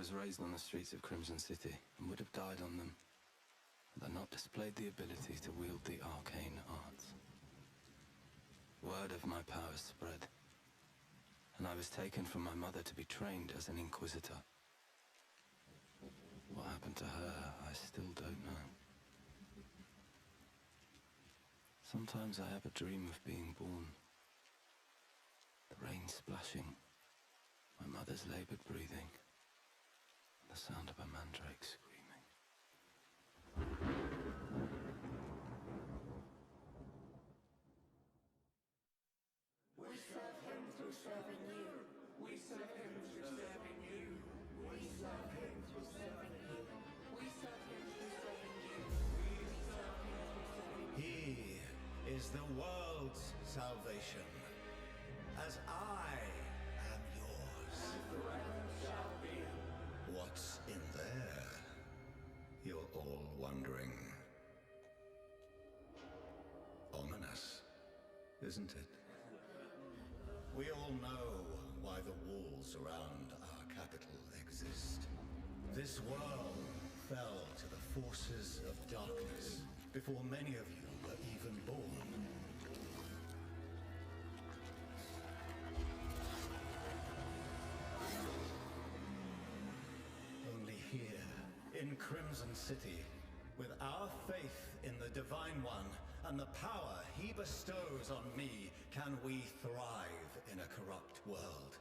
was raised on the streets of Crimson City and would have died on them had I not displayed the ability to wield the arcane arts. Word of my powers spread, and I was taken from my mother to be trained as an inquisitor. What happened to her, I still don't know. Sometimes I have a dream of being born. The rain splashing, my mother's labored breathing, and the sound of a mandrake screaming. We serve him through serving you. We serve him through serving you. We serve him through serving you. We serve him through serving you. We serve him through serving you. He is the world's salvation, as I am yours. And forever shall be. What's in there? You're all wondering. Ominous, isn't it? We all know why the walls around our capital exist. This world fell to the forces of darkness before many of you were even born. Only here, in Crimson City, with our faith in the Divine One and the power he bestows on me, can we thrive in a corrupt world.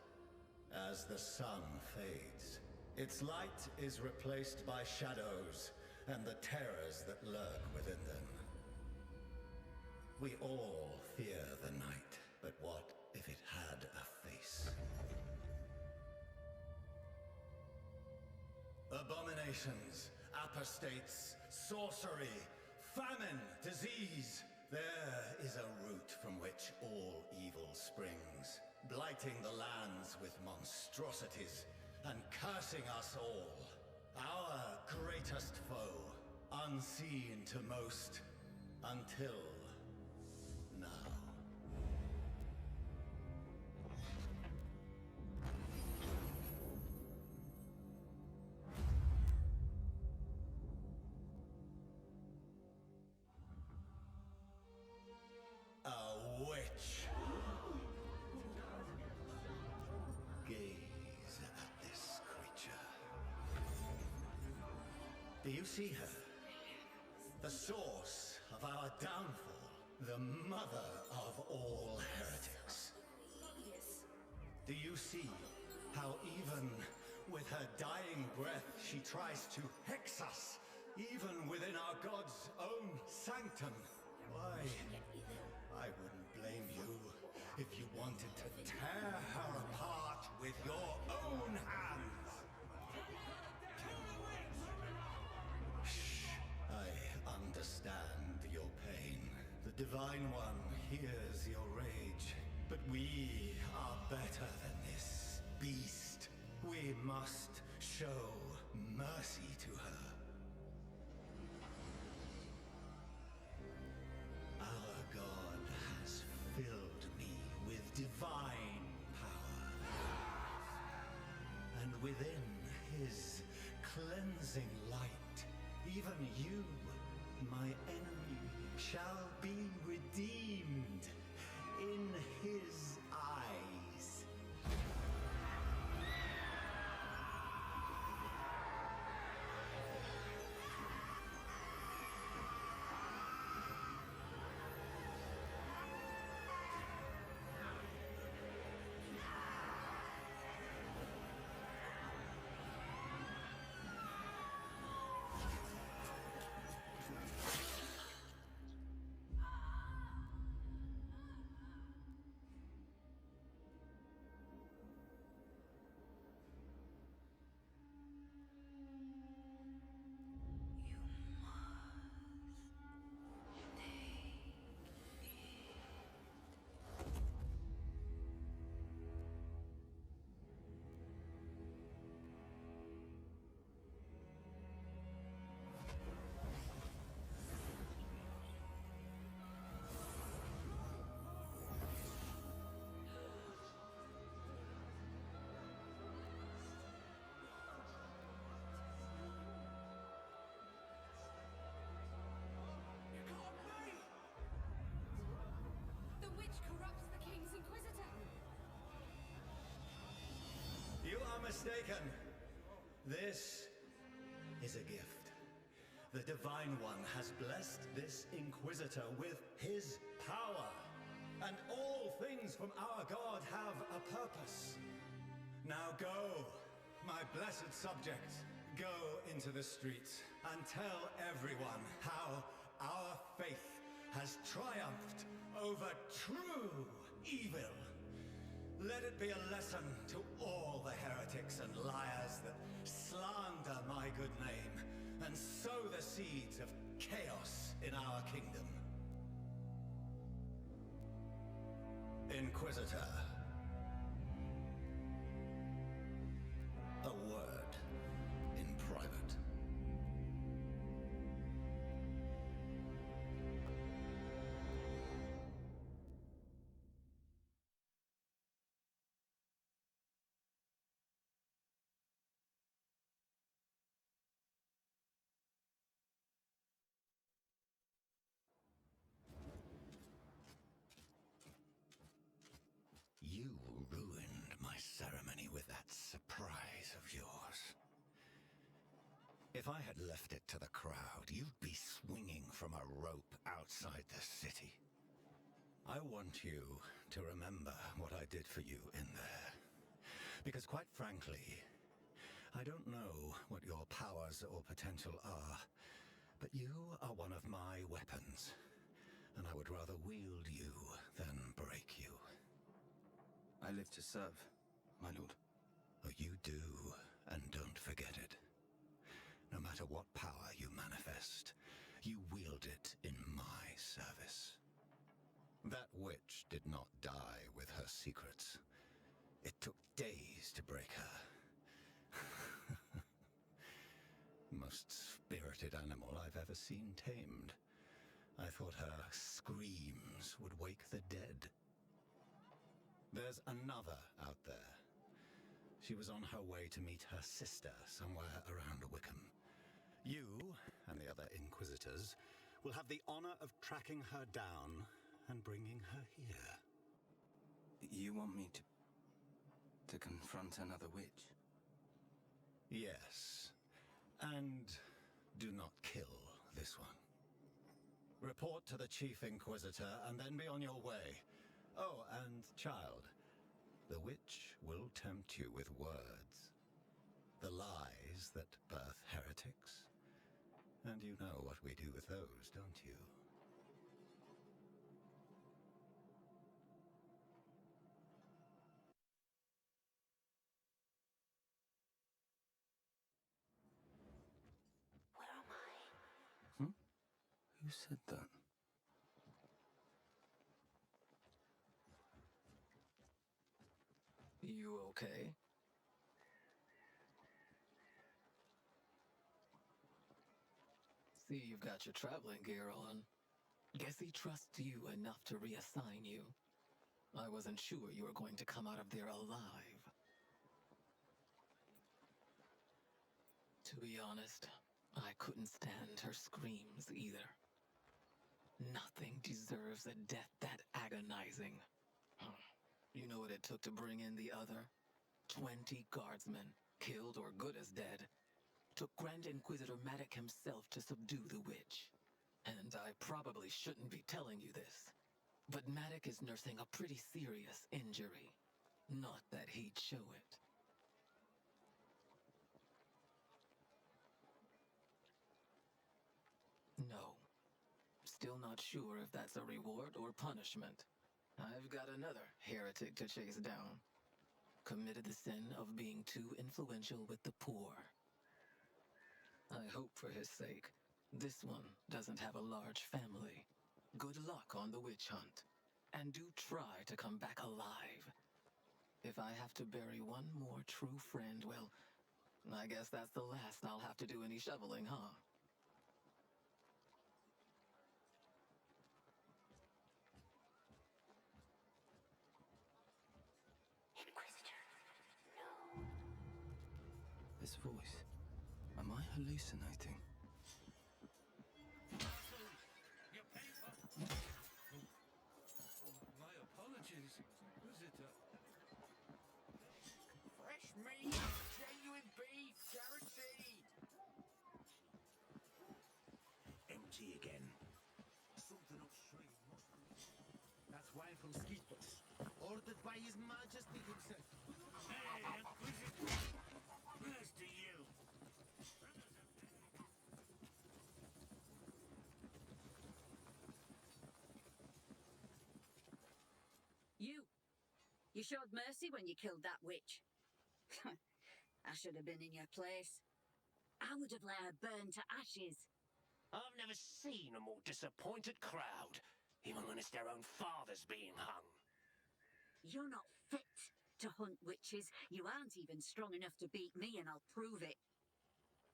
As the sun fades, its light is replaced by shadows and the terrors that lurk within them. We all fear the night, but what if it had a face? Abominations, apostates, sorcery, famine, disease. There is a root from which all evil springs, blighting the lands with monstrosities and cursing us all. Our greatest foe, unseen to most, until now. A witch. Gaze at this creature. Do you see her? The source of our downfall, the mother of all heretics. Do you see how even with her dying breath she tries to hex us, even within our God's own sanctum? Why, I wouldn't blame you if you wanted to tear her apart with your own hands. Shh, I understand your pain. The Divine One hears your rage. But we are better than this beast. We must show mercy to her. Our God has filled me with divine power. And within his cleansing light, even you, my enemy, shall be redeemed in his eyes. mistaken. This is a gift. The Divine One has blessed this Inquisitor with his power. And all things from our God have a purpose. Now go, my blessed subjects. Go into the streets and tell everyone how our faith has triumphed over true evil. Let it be a lesson to all the heretics and liars that slander my good name and sow the seeds of chaos in our kingdom. Inquisitor. A word in private. You ruined my ceremony with that surprise of yours. If I had left it to the crowd, you'd be swinging from a rope outside the city. I want you to remember what I did for you in there. Because quite frankly, I don't know what your powers or potential are, but you are one of my weapons, and I would rather wield you than break you. I live to serve, my lord. Oh, you do, and don't forget it. No matter what power you manifest, you wield it in my service. That witch did not die with her secrets. It took days to break her. Most spirited animal I've ever seen tamed. I thought her screams would wake the dead. There's another out there. She was on her way to meet her sister somewhere around Wickham. You and the other Inquisitors will have the honor of tracking her down and bringing her here. You want me to confront another witch? Yes. And do not kill this one. Report to the Chief Inquisitor and then be on your way. Oh, and child, the witch will tempt you with words. The lies that birth heretics. And you know what we do with those, don't you? Where am I? Who said that? You okay? See, you've got your traveling gear on. Guess he trusts you enough to reassign you. I wasn't sure you were going to come out of there alive. To be honest, I couldn't stand her screams either. Nothing deserves a death that agonizing. You know what it took to bring in the other? 20 guardsmen, killed or good as dead. Took Grand Inquisitor Maddock himself to subdue the witch. And I probably shouldn't be telling you this, but Maddock is nursing a pretty serious injury. Not that he'd show it. No. Still not sure if that's a reward or punishment. I've got another heretic to chase down. Committed the sin of being too influential with the poor. I hope for his sake, this one doesn't have a large family. Good luck on the witch hunt. And do try to come back alive. If I have to bury one more true friend, well, I guess that's the last I'll have to do any shoveling, huh? Inquisitor. No. This voice. Am I hallucinating? Your paper. My apologies, Inquisitor. Fresh meat. from Skeetos, ordered by His Majesty himself. Hey, Inquisitor! Where's to you? You showed mercy when you killed that witch. I should have been in your place. I would have let her burn to ashes. I've never seen a more disappointed crowd, even when it's their own fathers being hung. You're not fit to hunt witches. You aren't even strong enough to beat me, and I'll prove it.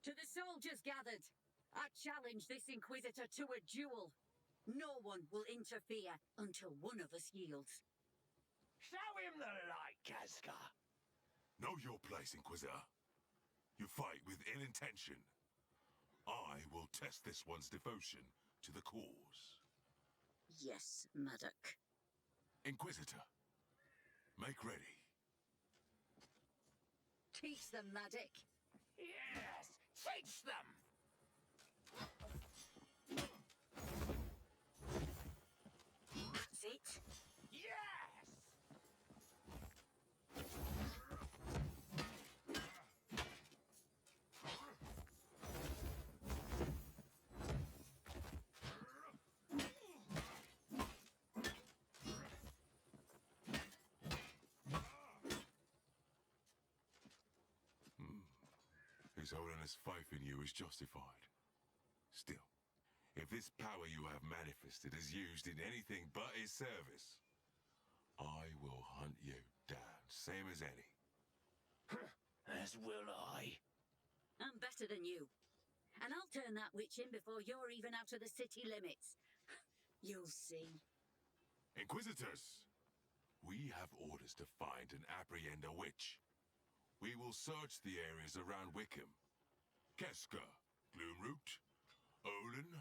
To the soldiers gathered, I challenge this Inquisitor to a duel. No one will interfere until one of us yields. Show him the light, Kazka. Know your place, Inquisitor. You fight with ill intention. I will test this one's devotion to the cause. Yes, Maddock. Inquisitor, make ready. Teach them, Maddock. Yes, teach them! That's it. Yes! His Holiness' faith in you is justified. Still, if this power you have manifested is used in anything but his service, I will hunt you down, same as any. As will I. I'm better than you. And I'll turn that witch in before you're even out of the city limits. You'll see. Inquisitors, we have orders to find and apprehend a witch. We will search the areas around Wickham. Keska, Gloomroot, Olin,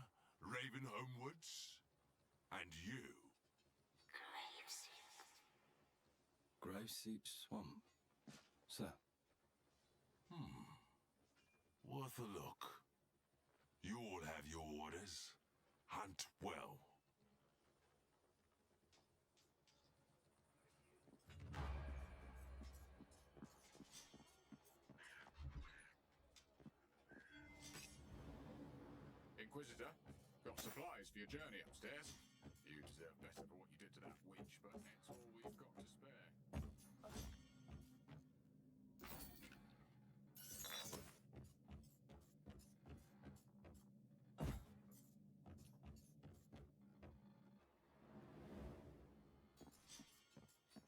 Ravenholm Woods, and you. Graveseep Swamp. Sir. Worth a look. You all have your orders. Hunt well. Inquisitor, got supplies for your journey upstairs. You deserve better for what you did to that witch, but it's all we've got to spare.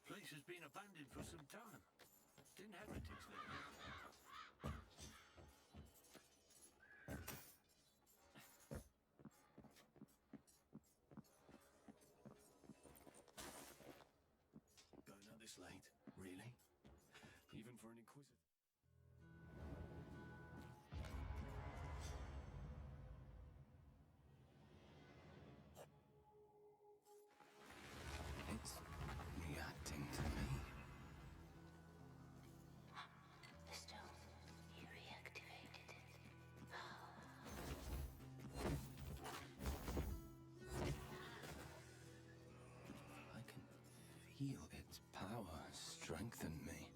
Place has been abandoned for some time. Didn't heretics live here? Going out this late? Really? Even for an Inquisitor? It's reacting to me. The stone, you reactivated it. I can feel its power strengthen me.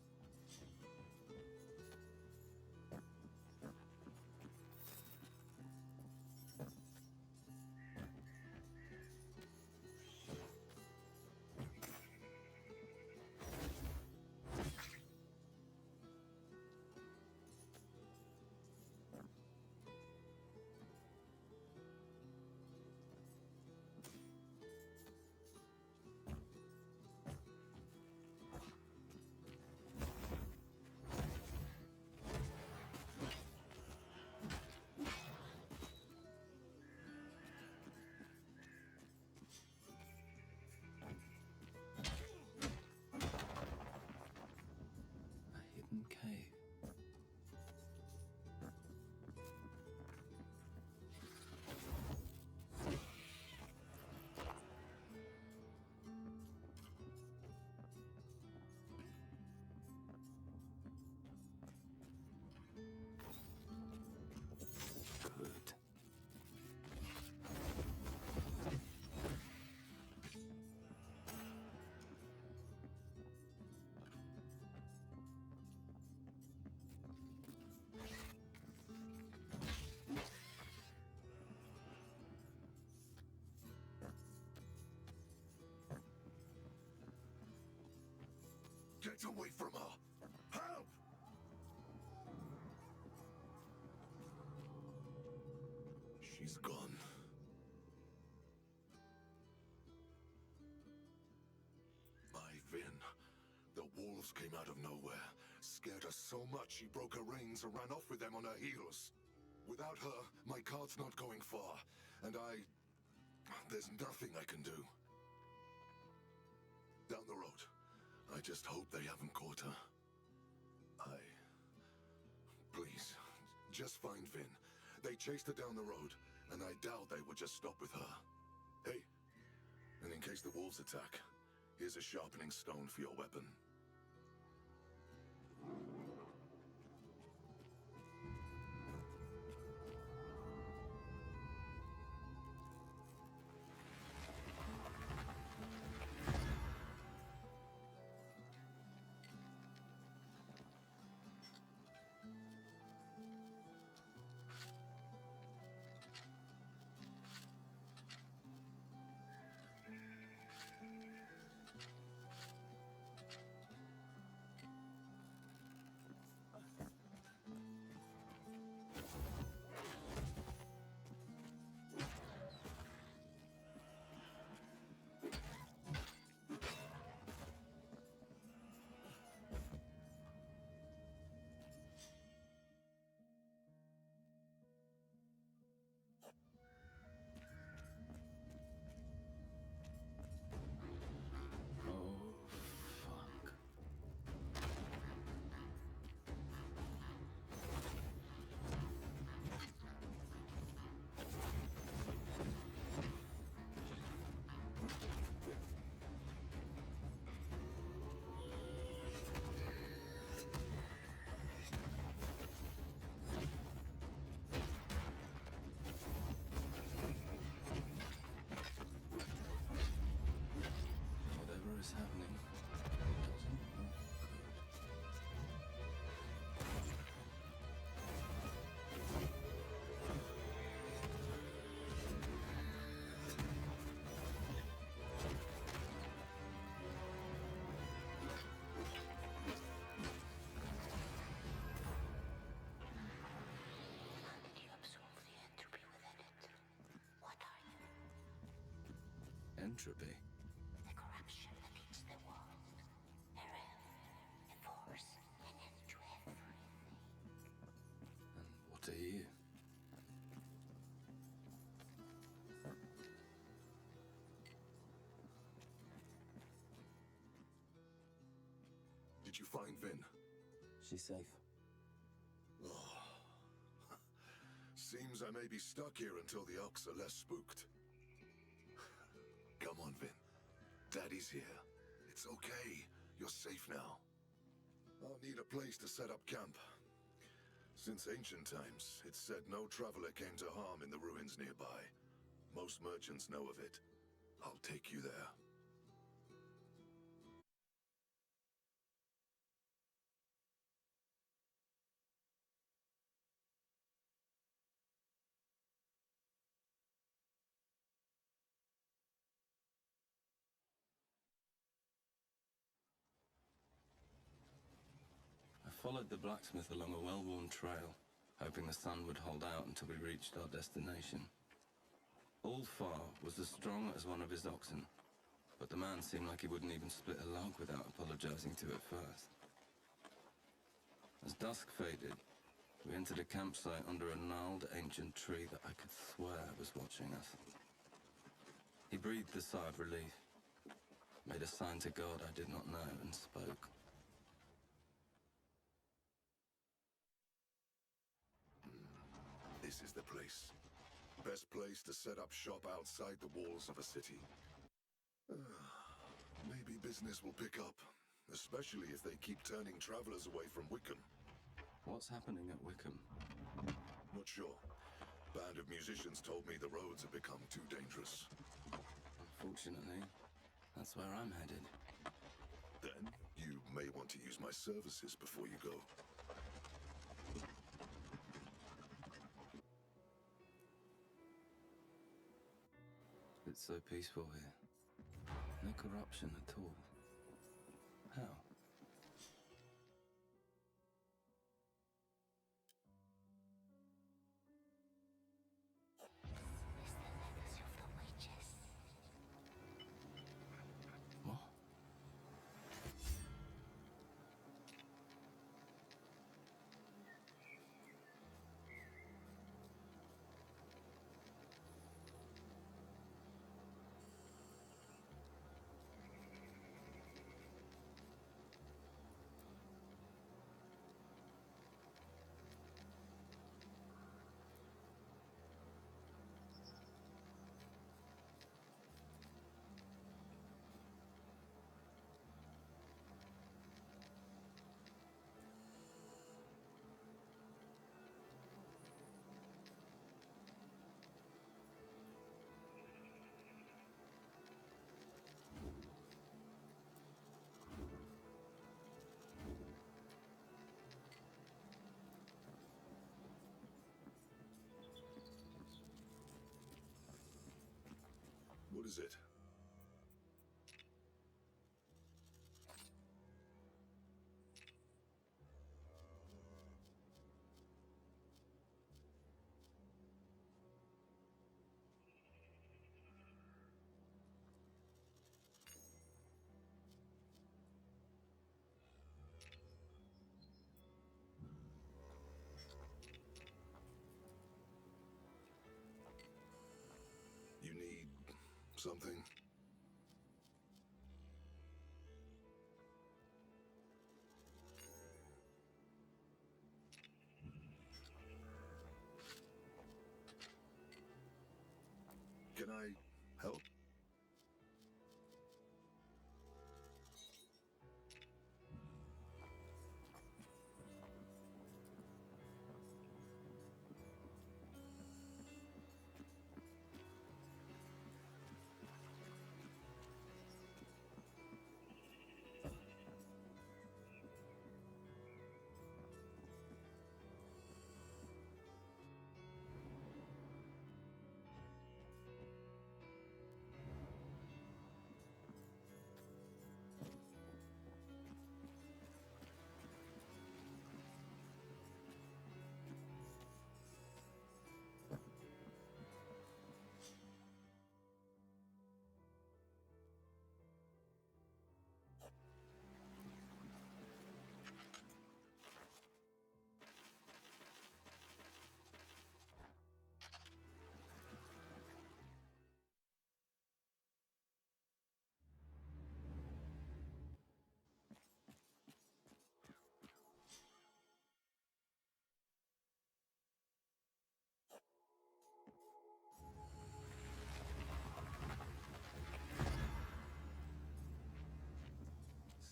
Get away from her! Help! She's gone. My Vin. The wolves came out of nowhere, scared her so much she broke her reins and ran off with them on her heels. Without her, my cart's not going far, and there's nothing I can do. Down the road. I just hope they haven't caught her. Please, just find Vin. They chased her down the road, and I doubt they would just stop with her. Hey, and in case the wolves attack, here's a sharpening stone for your weapon. Oh, fuck. Whatever is happening doesn't look good. How did you absorb the entropy within it? What are you? Entropy? The corruption that eats the world. A realm, a force, an end to everything. And what are you? Did you find Vin? She's safe. Oh. Seems I may be stuck here until the Ox are less spooked. Come on, Vin. Daddy's here. It's okay. You're safe now. I'll need a place to set up camp. Since ancient times, it's said no traveler came to harm in the ruins nearby. Most merchants know of it. I'll take you there. I followed the blacksmith along a well-worn trail, hoping the sun would hold out until we reached our destination. Ulfar was as strong as one of his oxen, but the man seemed like he wouldn't even split a log without apologizing to it first. As dusk faded, we entered a campsite under a gnarled ancient tree that I could swear was watching us. He breathed a sigh of relief, made a sign to God I did not know, and spoke. This is the place. Best place to set up shop outside the walls of a city. Maybe business will pick up, especially if they keep turning travelers away from Wickham. What's happening at Wickham? Not sure. Band of musicians told me the roads have become too dangerous. Unfortunately, that's where I'm headed. Then, you may want to use my services before you go. It's so peaceful here. No corruption at all. How? is it? You need something? Can I help?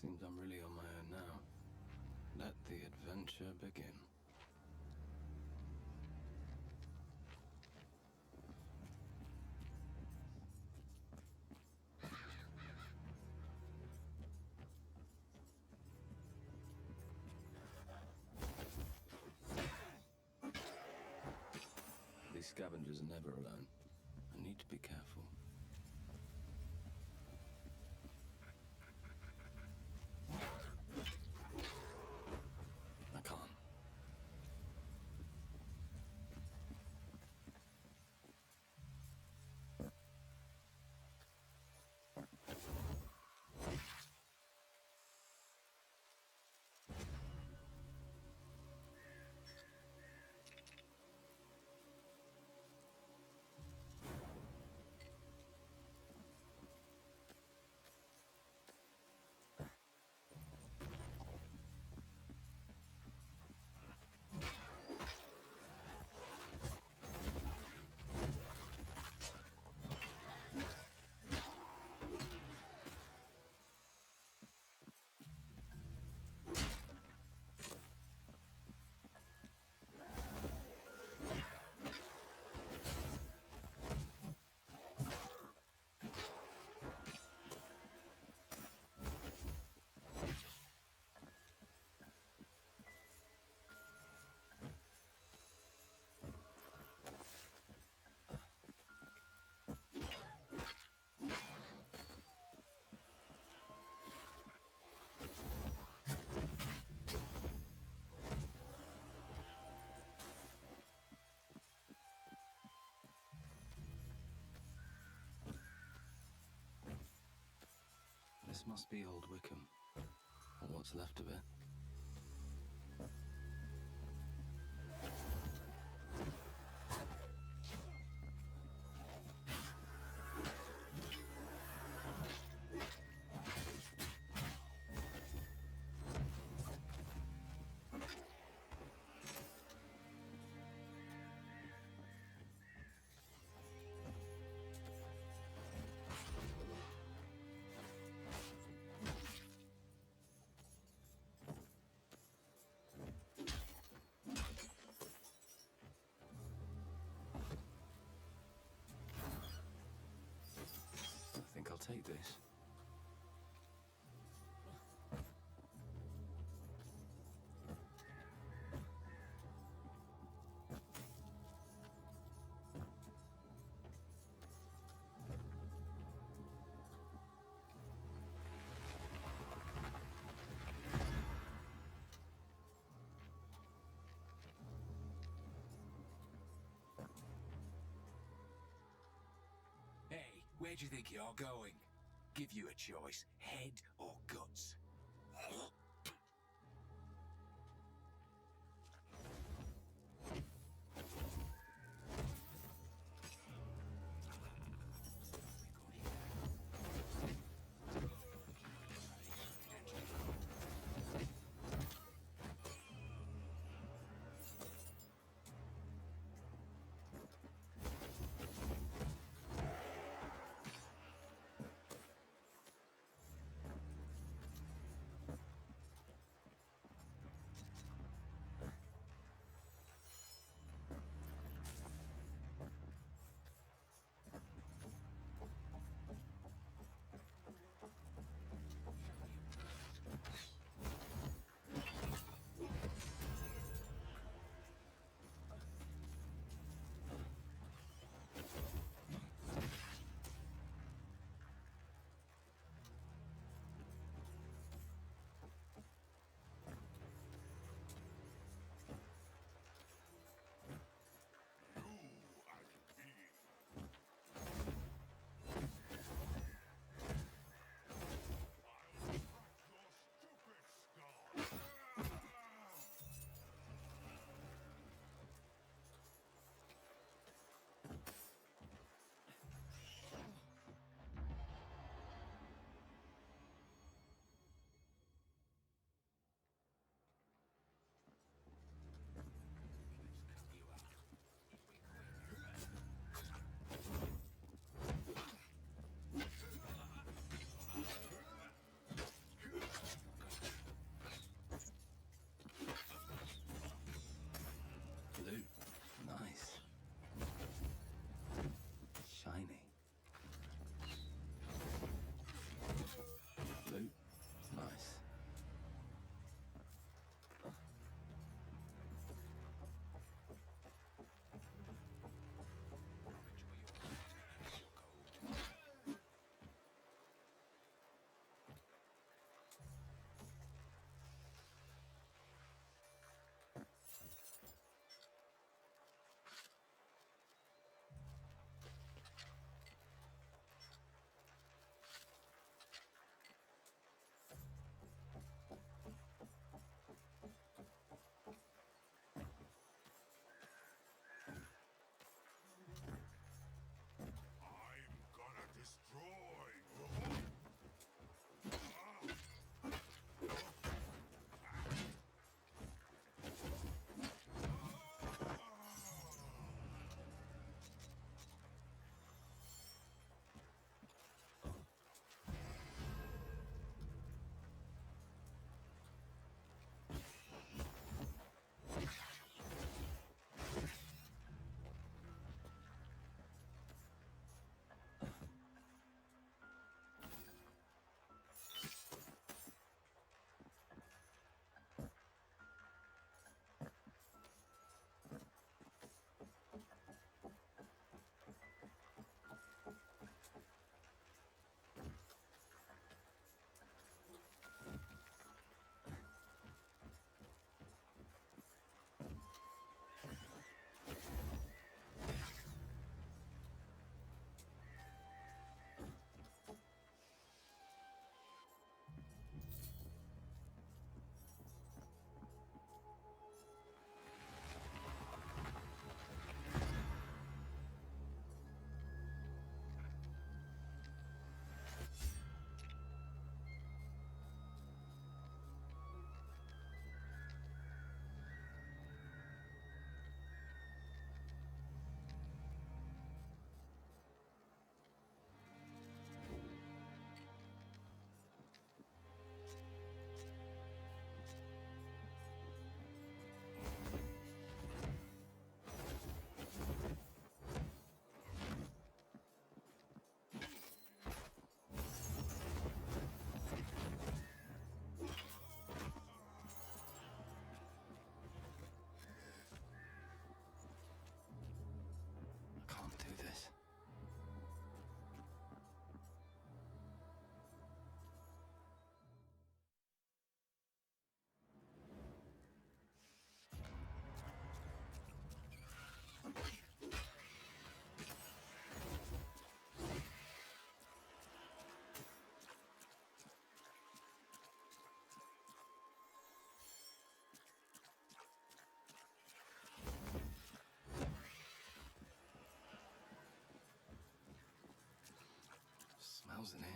Seems I'm really on my own now. Let the adventure begin. These scavengers are never alone. I need to be careful. I can't. This must be Old Wickham, or what's left of it. I think I'll take this. Where do you think you're going? Give you a choice, head or guts. owls in here.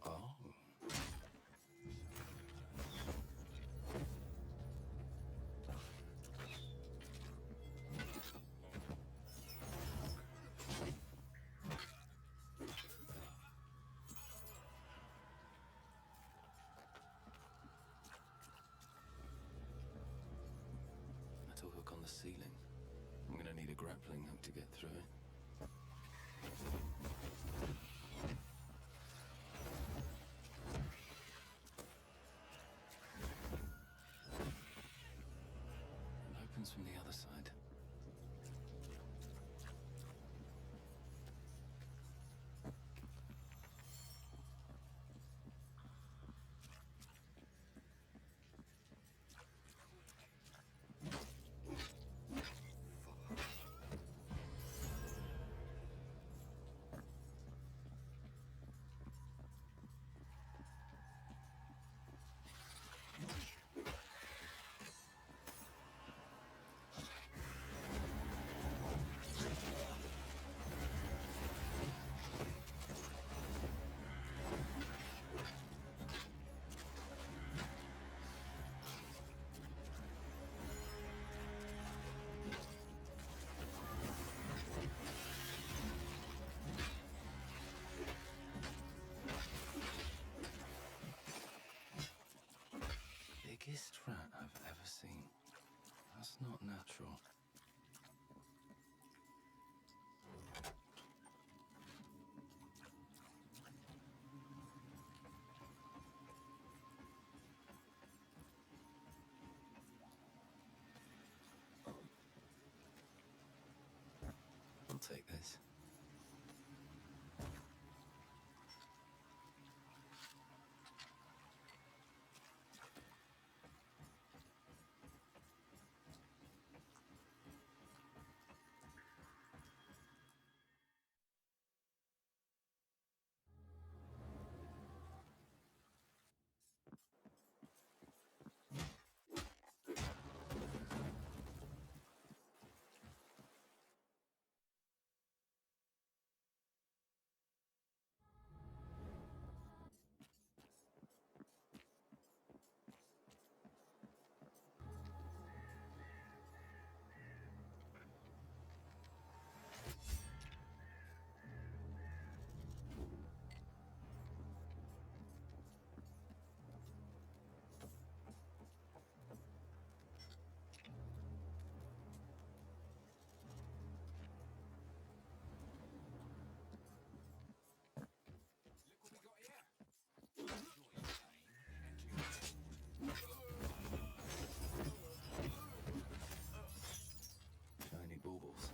Oh. Metal hook on the ceiling. I'm gonna need a grappling hook to get through it. It opens from the other side. Biggest rat I've ever seen. That's not natural. I'll take this. Shiny baubles.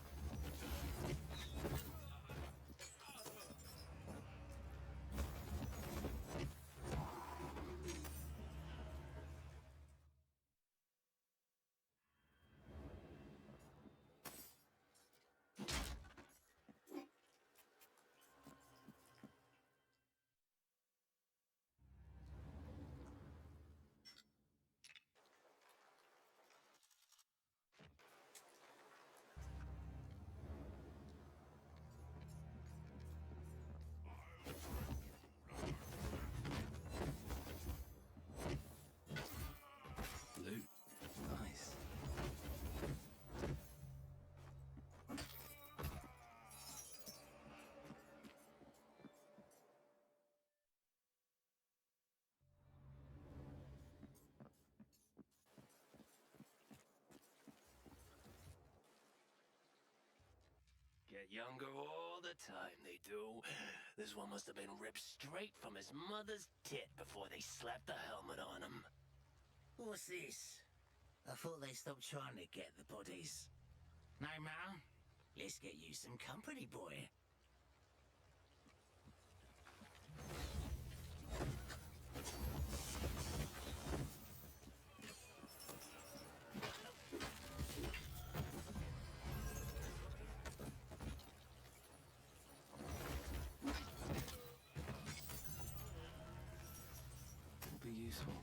Loot. Nice. Get younger all the time, they do. This one must have been ripped straight from his mother's tit before they slapped the helmet on him. What's this? I thought they stopped trying to get the bodies. No, Ma? Let's get you some company, boy. Will be useful.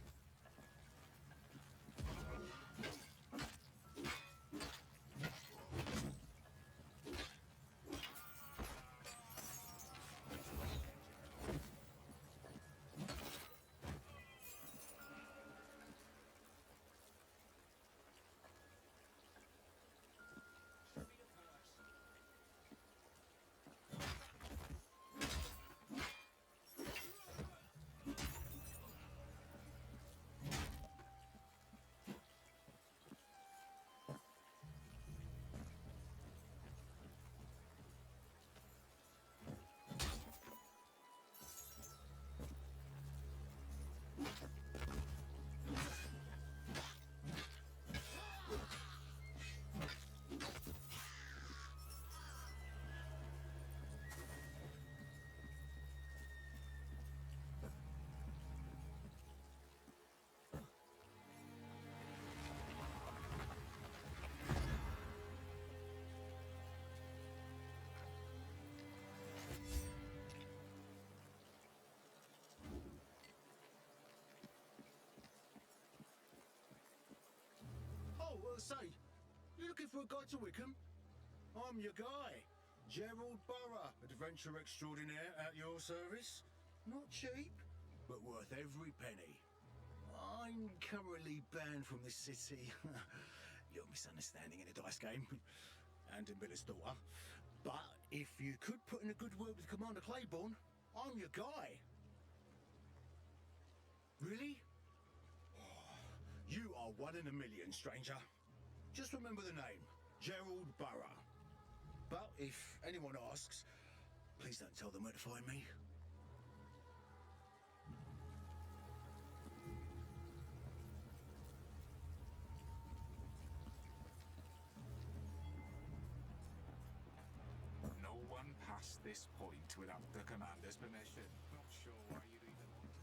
Say, you looking for a guide to Wickham? I'm your guy, Gerald Burrough, adventurer extraordinaire at your service. Not cheap, but worth every penny. I'm currently banned from this city. Little misunderstanding in a dice game, and in Miller's daughter. But if you could put in a good word with Commander Claiborne, I'm your guy. Really? You are one in a million, stranger. Just remember the name, Gerald Burrough. But if anyone asks, please don't tell them where to find me. No one past this point without the commander's permission. Not sure why you'd even want to.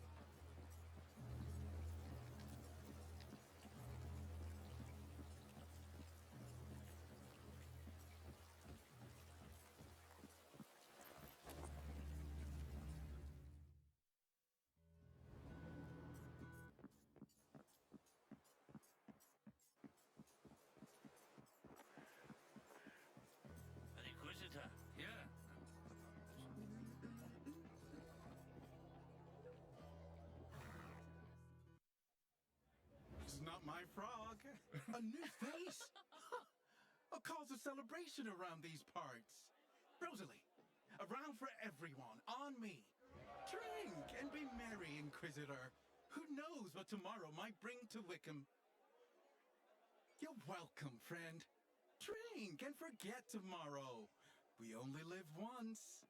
An Inquisitor, yeah. It's not my frog. A new face? Huh. A cause of celebration around these parts. Rosalie, a round for everyone, on me. Drink and be merry, Inquisitor. Who knows what tomorrow might bring to Wickham? You're welcome, friend. Drink and forget tomorrow. We only live once.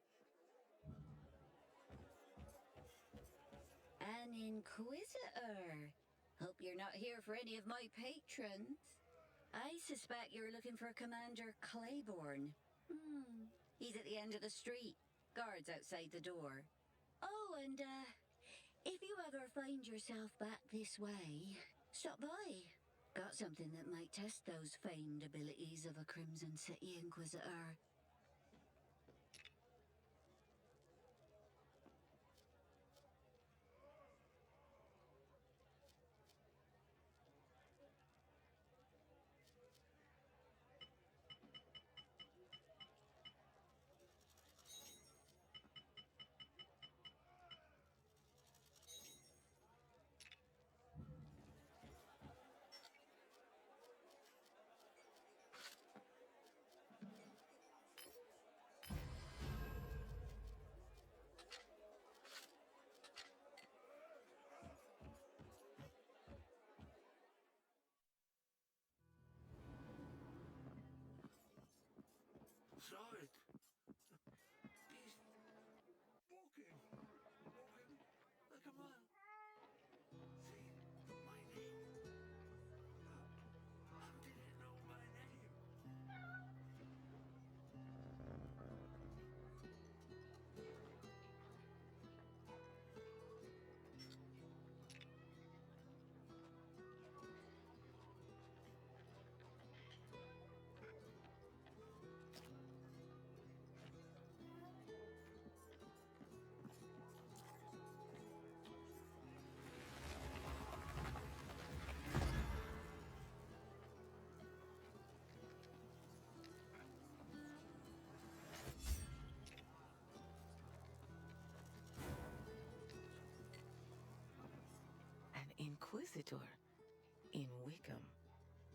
An Inquisitor. Hope you're not here for any of my patrons. I suspect you're looking for Commander Claiborne. He's at the end of the street. Guards outside the door. Oh, and if you ever find yourself back this way, stop by. Got something that might test those famed abilities of a Crimson City Inquisitor.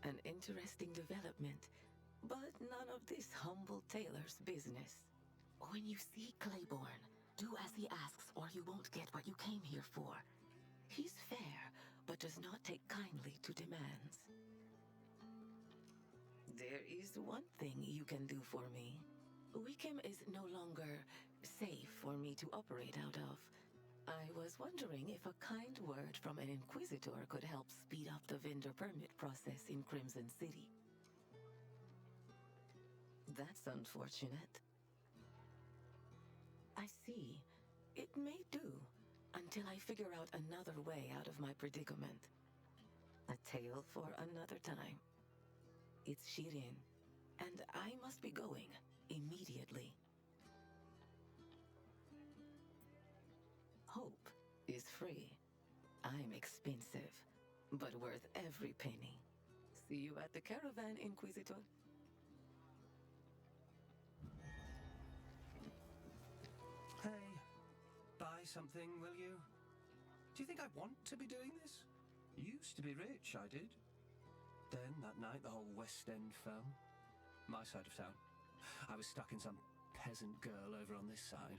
An interesting development, but none of this humble tailor's business. When you see Claiborne, do as he asks or you won't get what you came here for. He's fair, but does not take kindly to demands. There is one thing you can do for me. Wickham is no longer safe for me to operate out of. I was wondering if a kind word from an Inquisitor could help speed up the vendor permit process in Crimson City. That's unfortunate. I see. It may do, until I figure out another way out of my predicament. A tale for another time. It's Shirin, and I must be going immediately. Hope is free. I'm expensive, but worth every penny. See you at the caravan, Inquisitor. Hey, buy something, will you? Do you think I want to be doing this? Used to be rich, I did. Then, that night, the whole West End fell. My side of town. I was stuck in some peasant girl over on this side.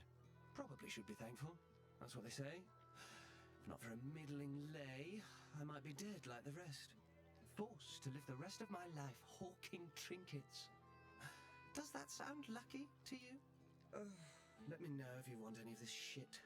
Probably should be thankful. That's what they say. If not for a middling lay, I might be dead like the rest. Forced to live the rest of my life hawking trinkets. Does that sound lucky to you? Let me know if you want any of this shit.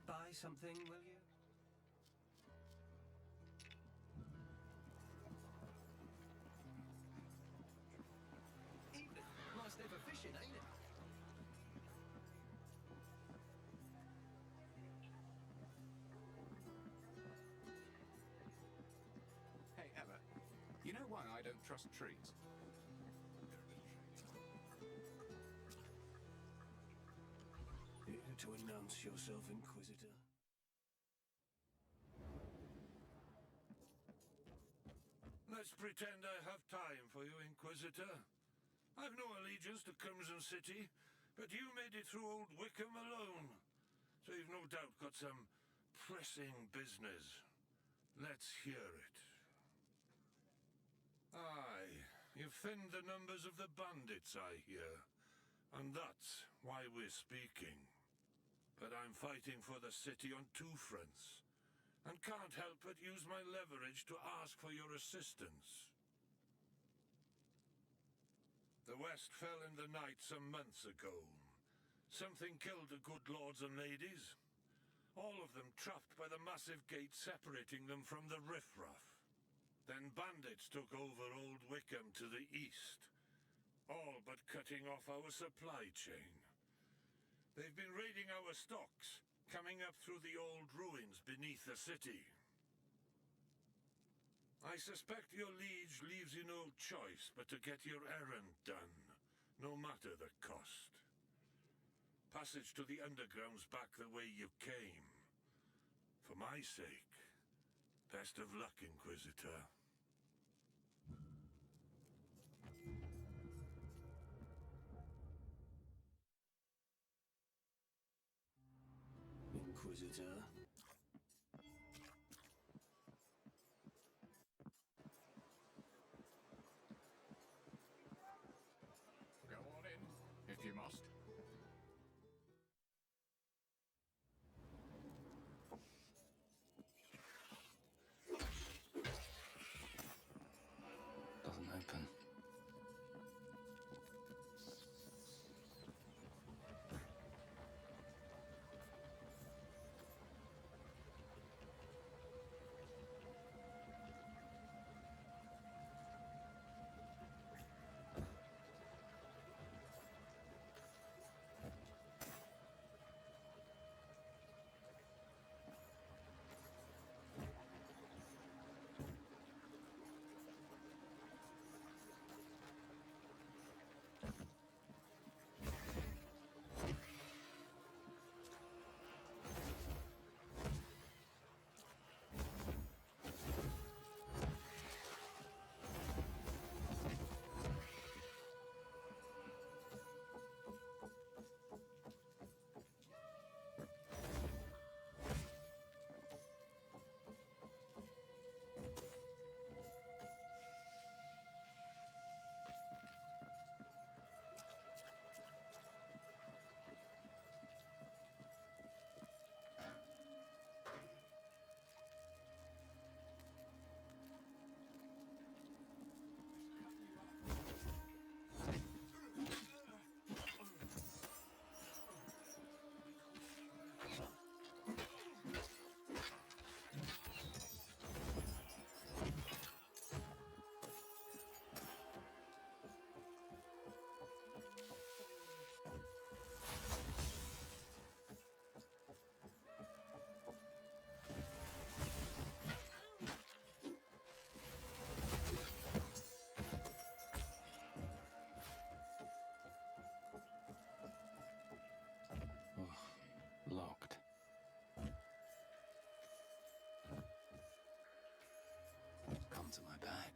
Buy something, will you? Evening. Nice day for fishing, ain't it? Hey, Ella, you know why I don't trust trees? To announce yourself, Inquisitor. Let's pretend I have time for you, Inquisitor. I've no allegiance to Crimson City, but you made it through Old Wickham alone. So you've no doubt got some pressing business. Let's hear it. Aye, you've thinned the numbers of the bandits, I hear. And that's why we're speaking. But I'm fighting for the city on two fronts, and can't help but use my leverage to ask for your assistance. The West fell in the night some months ago. Something killed the good lords and ladies. All of them trapped by the massive gate separating them from the riffraff. Then bandits took over Old Wickham to the east, all but cutting off our supply chain. They've been raiding our stocks, coming up through the old ruins beneath the city. I suspect your liege leaves you no choice but to get your errand done, no matter the cost. Passage to the underground's back the way you came. For my sake, best of luck, Inquisitor. Inquisitor. Go on in, if you must. onto my back.